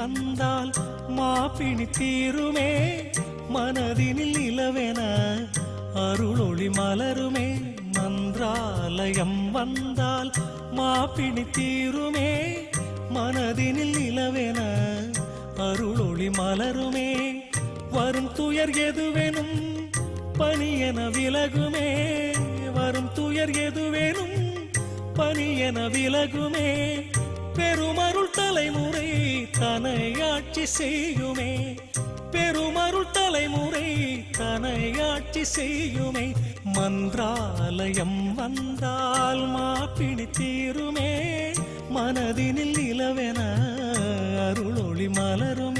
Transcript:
வந்தால் மாப்பிணி தீருமே மனதினில் நிலவென அருளொளி மலருமே மந்திராலயம் வந்தால் மாப்பிணி தீருமே மனதினில் நிலவென அருளொளி மலருமே வரும் துயர் எதுவெனும் பனியென விலகுமே வரும் துயர் எதுவெனும் பனியென விலகுமே பெருமருள் தலைமுறை தனை ஆட்சி செய்யுமே பெருமருள் தலைமுறை தனை ஆட்சி செய்யுமே மந்திராலயம் வந்தால் மாப்பிணி தீருமே மனதினில் நிலவென அருளொளி மலருமே